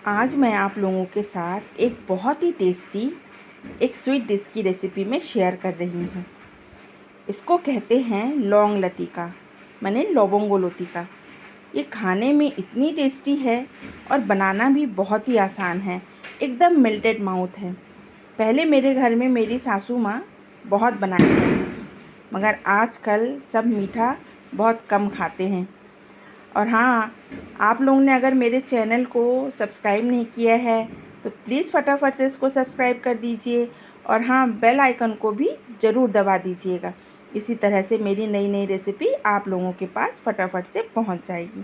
आज मैं आप लोगों के साथ एक बहुत ही टेस्टी एक स्वीट डिश की रेसिपी में शेयर कर रही हूँ। इसको कहते हैं लौंग लतिका, माने लौंगो लतिका। ये खाने में इतनी टेस्टी है और बनाना भी बहुत ही आसान है, एकदम मेल्टेड माउथ है। पहले मेरे घर में मेरी सासू माँ बहुत बनाया करती थी, मगर आजकल सब मीठा बहुत कम खाते हैं। और हाँ, आप लोगों ने अगर मेरे चैनल को सब्सक्राइब नहीं किया है तो प्लीज़ फटाफट से इसको सब्सक्राइब कर दीजिए और हाँ, बेल आइकन को भी ज़रूर दबा दीजिएगा। इसी तरह से मेरी नई नई रेसिपी आप लोगों के पास फटाफट से पहुंच जाएगी।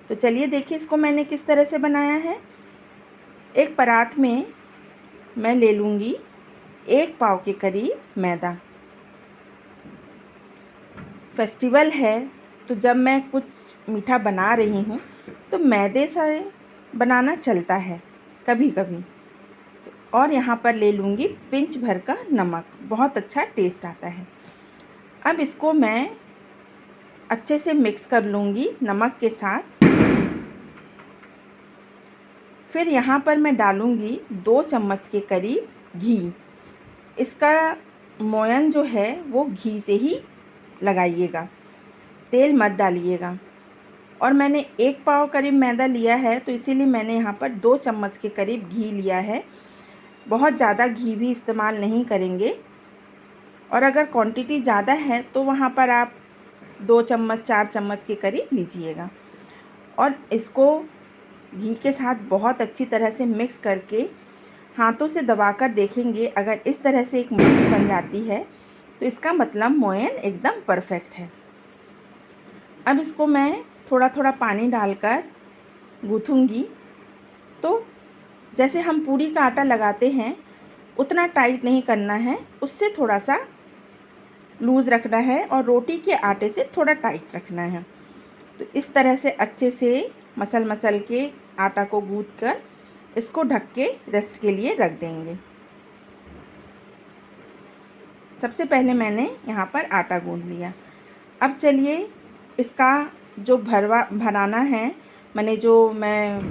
तो चलिए देखिए इसको मैंने किस तरह से बनाया है। एक परात में मैं ले लूँगी 1 पाव के करीब मैदा। फेस्टिवल है तो जब मैं कुछ मीठा बना रही हूँ तो मैदे से बनाना चलता है कभी कभी। तो और यहाँ पर ले लूँगी पिंच भर का नमक, बहुत अच्छा टेस्ट आता है। अब इसको मैं अच्छे से मिक्स कर लूँगी नमक के साथ। फिर यहाँ पर मैं डालूँगी 2 चम्मच के करीब घी। इसका मोयन जो है वो घी से ही लगाइएगा, तेल मत डालिएगा। और मैंने 1 पाव करीब मैदा लिया है तो इसीलिए मैंने यहाँ पर 2 चम्मच के करीब घी लिया है। बहुत ज़्यादा घी भी इस्तेमाल नहीं करेंगे, और अगर क्वांटिटी ज़्यादा है तो वहाँ पर आप 2 चम्मच 4 चम्मच के करीब लीजिएगा। और इसको घी के साथ बहुत अच्छी तरह से मिक्स करके हाथों से दबाकर देखेंगे। अगर इस तरह से एक मुट्ठी बन जाती है तो इसका मतलब मोयन एकदम परफेक्ट है। अब इसको मैं थोड़ा थोड़ा पानी डालकर गूँथूँगी। तो जैसे हम पूरी का आटा लगाते हैं उतना टाइट नहीं करना है, उससे थोड़ा सा लूज़ रखना है और रोटी के आटे से थोड़ा टाइट रखना है। तो इस तरह से अच्छे से मसल के आटा को गूँथ कर इसको ढक के रेस्ट के लिए रख देंगे। सबसे पहले मैंने यहाँ पर आटा गूँथ लिया। अब चलिए इसका जो भराना है, मैंने जो मैं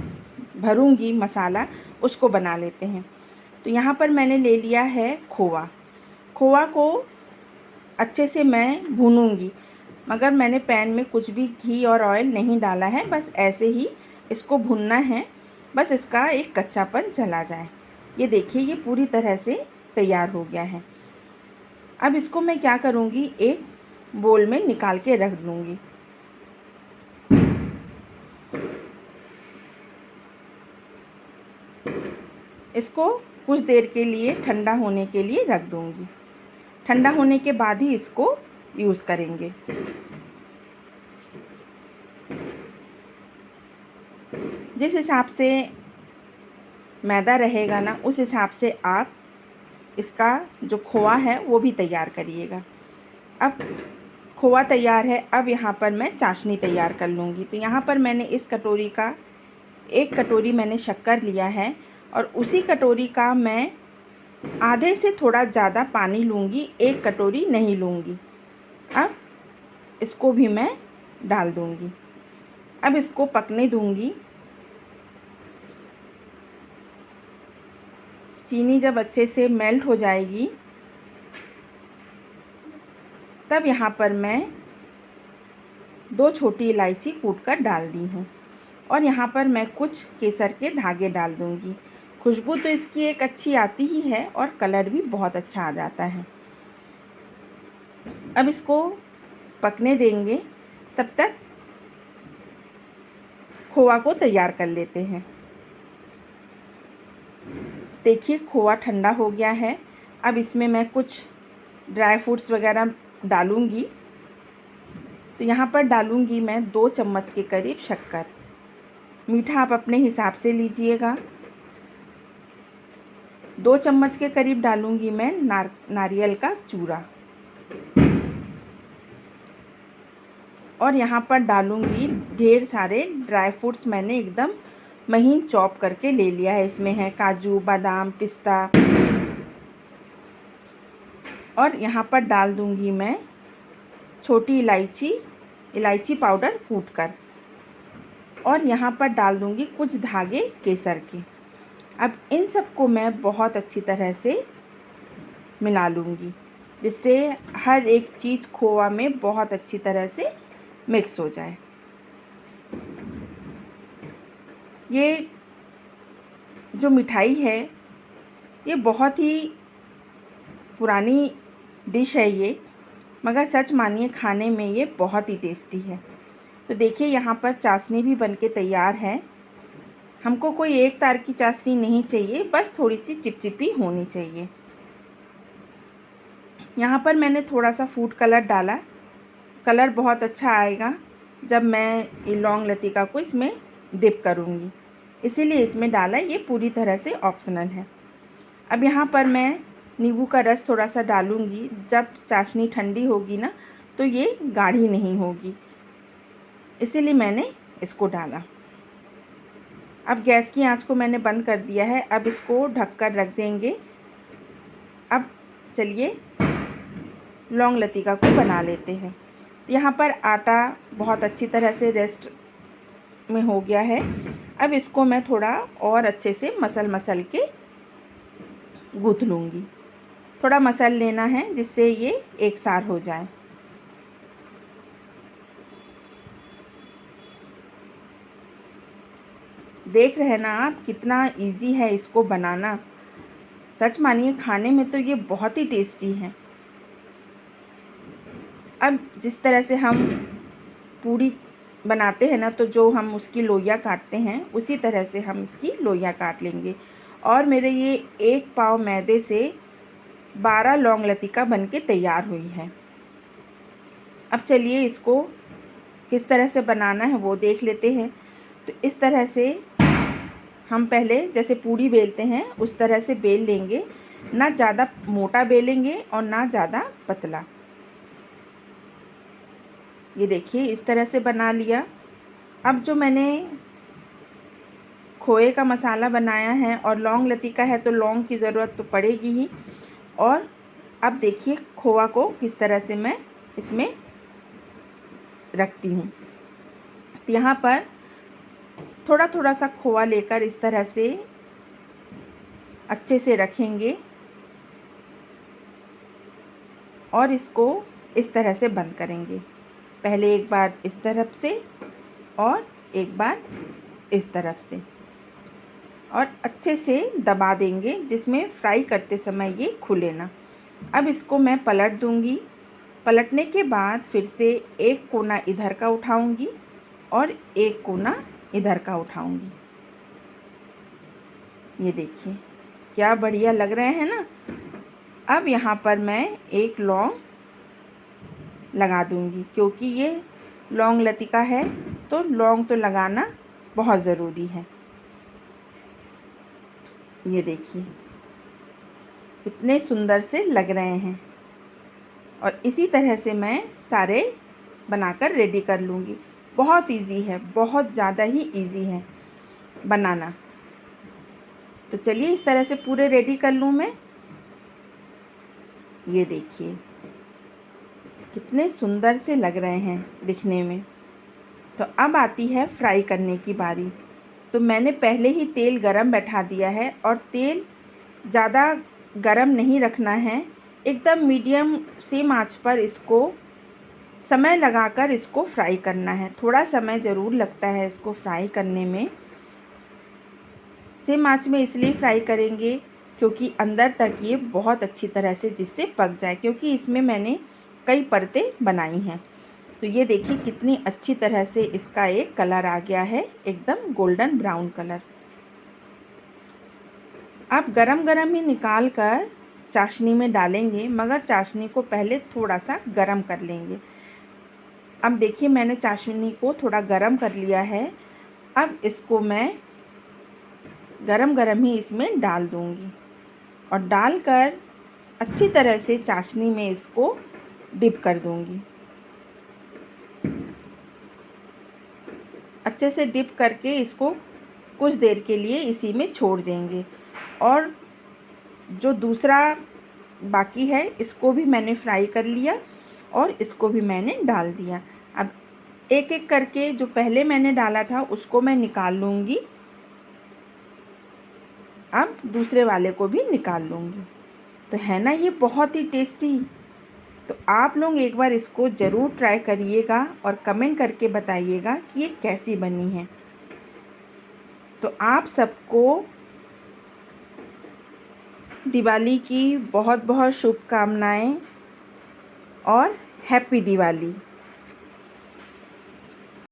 भरूंगी मसाला, उसको बना लेते हैं। तो यहाँ पर मैंने ले लिया है खोवा। खोवा को अच्छे से मैं भूनूंगी, मगर मैंने पैन में कुछ भी घी और ऑयल नहीं डाला है, बस ऐसे ही इसको भूनना है, बस इसका एक कच्चापन चला जाए। ये देखिए ये पूरी तरह से तैयार हो गया है। अब इसको मैं क्या करूँगी, एक बोल में निकाल के रख लूँगी। इसको कुछ देर के लिए ठंडा होने के लिए रख दूँगी। ठंडा होने के बाद ही इसको यूज़ करेंगे। जिस हिसाब से मैदा रहेगा ना, उस हिसाब से आप इसका जो खोआ है वो भी तैयार करिएगा। अब खोआ तैयार है, अब यहाँ पर मैं चाशनी तैयार कर लूँगी। तो यहाँ पर मैंने इस कटोरी का 1 कटोरी मैंने शक्कर लिया है और उसी कटोरी का मैं आधे से थोड़ा ज़्यादा पानी लूँगी, 1 कटोरी नहीं लूँगी। अब इसको भी मैं डाल दूँगी। अब इसको पकने दूँगी। चीनी जब अच्छे से मेल्ट हो जाएगी तब यहाँ पर मैं 2 छोटी इलायची कूट कर डाल दी हूँ और यहाँ पर मैं कुछ केसर के धागे डाल दूँगी। खुशबू तो इसकी एक अच्छी आती ही है और कलर भी बहुत अच्छा आ जाता है। अब इसको पकने देंगे, तब तक खोआ को तैयार कर लेते हैं। देखिए खोआ ठंडा हो गया है। अब इसमें मैं कुछ ड्राई फ्रूट्स वगैरह डालूँगी। तो यहाँ पर डालूँगी मैं 2 चम्मच के करीब शक्कर। मीठा आप अपने हिसाब से लीजिएगा। 2 चम्मच के करीब डालूँगी मैं नारियल का चूरा। और यहाँ पर डालूँगी ढेर सारे ड्राई फ्रूट्स, मैंने एकदम महीन चॉप करके ले लिया है। इसमें है काजू, बादाम, पिस्ता। और यहाँ पर डाल दूँगी मैं छोटी इलायची पाउडर कूट कर। और यहाँ पर डाल दूँगी कुछ धागे केसर के। अब इन सबको मैं बहुत अच्छी तरह से मिला लूँगी, जिससे हर एक चीज़ खोआ में बहुत अच्छी तरह से मिक्स हो जाए। ये जो मिठाई है ये बहुत ही पुरानी डिश है ये, मगर सच मानिए खाने में ये बहुत ही टेस्टी है। तो देखिए यहाँ पर चाशनी भी बनके तैयार है। हमको कोई एक तार की चाशनी नहीं चाहिए, बस थोड़ी सी चिपचिपी होनी चाहिए। यहाँ पर मैंने थोड़ा सा फूड कलर डाला। कलर बहुत अच्छा आएगा जब मैं ये लौंग लतिका को इसमें डिप करूँगी, इसीलिए इसमें डाला। ये पूरी तरह से ऑप्शनल है। अब यहाँ पर मैं नींबू का रस थोड़ा सा डालूँगी। जब चाशनी ठंडी होगी ना तो ये गाढ़ी नहीं होगी, इसीलिए मैंने इसको डाला। अब गैस की आंच को मैंने बंद कर दिया है। अब इसको ढककर रख देंगे। अब चलिए लौंग लतिका को बना लेते हैं। यहाँ पर आटा बहुत अच्छी तरह से रेस्ट में हो गया है। अब इसको मैं थोड़ा और अच्छे से मसल के गूँथ लूँगी। थोड़ा मसल लेना है जिससे ये एक सार हो जाए। देख रहे हैं ना आप कितना इजी है इसको बनाना। सच मानिए खाने में तो ये बहुत ही टेस्टी है। अब जिस तरह से हम पूड़ी बनाते हैं ना, तो जो हम उसकी लोइयाँ काटते हैं उसी तरह से हम इसकी लोइयाँ काट लेंगे। और मेरे ये 1 पाव मैदे से 12 लौंग लतिका बनके तैयार हुई है। अब चलिए इसको किस तरह से बनाना है वो देख लेते हैं। तो इस तरह से हम पहले जैसे पूड़ी बेलते हैं उस तरह से बेल लेंगे। ना ज़्यादा मोटा बेलेंगे और ना ज़्यादा पतला। ये देखिए इस तरह से बना लिया। अब जो मैंने खोए का मसाला बनाया है और लौंग लतिका है तो लौंग की ज़रूरत तो पड़ेगी ही। और अब देखिए खोआ को किस तरह से मैं इसमें रखती हूँ। तो यहाँ पर थोड़ा थोड़ा सा खोआ लेकर इस तरह से अच्छे से रखेंगे और इसको इस तरह से बंद करेंगे। पहले एक बार इस तरफ से और एक बार इस तरफ से, और अच्छे से दबा देंगे जिसमें फ्राई करते समय ये खुले ना। अब इसको मैं पलट दूंगी। पलटने के बाद फिर से एक कोना इधर का उठाऊंगी और एक कोना इधर का उठाऊंगी। ये देखिए क्या बढ़िया लग रहे हैं ना। अब यहाँ पर मैं एक लौंग लगा दूंगी, क्योंकि ये लौंग लतिका है तो लौंग तो लगाना बहुत ज़रूरी है। ये देखिए कितने सुंदर से लग रहे हैं। और इसी तरह से मैं सारे बनाकर रेडी कर लूँगी। बहुत इजी है, बहुत ज़्यादा ही इजी है बनाना। तो चलिए इस तरह से पूरे रेडी कर लूँ मैं। ये देखिए कितने सुंदर से लग रहे हैं दिखने में। तो अब आती है फ्राई करने की बारी। तो मैंने पहले ही तेल गरम बैठा दिया है और तेल ज़्यादा गरम नहीं रखना है। एकदम मीडियम सेम आंच पर इसको समय लगाकर इसको फ्राई करना है। थोड़ा समय ज़रूर लगता है इसको फ्राई करने में। सेम आंच में इसलिए फ्राई करेंगे क्योंकि अंदर तक ये बहुत अच्छी तरह से जिससे पक जाए, क्योंकि इसमें मैंने कई परतें बनाई हैं। तो ये देखिए कितनी अच्छी तरह से इसका एक कलर आ गया है, एकदम गोल्डन ब्राउन कलर। आप गरम गरम ही निकाल कर चाशनी में डालेंगे, मगर चाशनी को पहले थोड़ा सा गरम कर लेंगे। अब देखिए मैंने चाशनी को थोड़ा गरम कर लिया है। अब इसको मैं गरम गरम ही इसमें डाल दूंगी और डालकर अच्छी तरह से चाशनी में इसको डिप कर दूंगी। अच्छे से डिप करके इसको कुछ देर के लिए इसी में छोड़ देंगे। और जो दूसरा बाकी है इसको भी मैंने फ्राई कर लिया और इसको भी मैंने डाल दिया। अब एक एक करके जो पहले मैंने डाला था उसको मैं निकाल लूँगी। अब दूसरे वाले को भी निकाल लूँगी। तो है ना ये बहुत ही टेस्टी। तो आप लोग एक बार इसको ज़रूर ट्राई करिएगा और कमेंट करके बताइएगा कि ये कैसी बनी है। तो आप सबको दिवाली की बहुत बहुत शुभकामनाएं और हैप्पी दिवाली।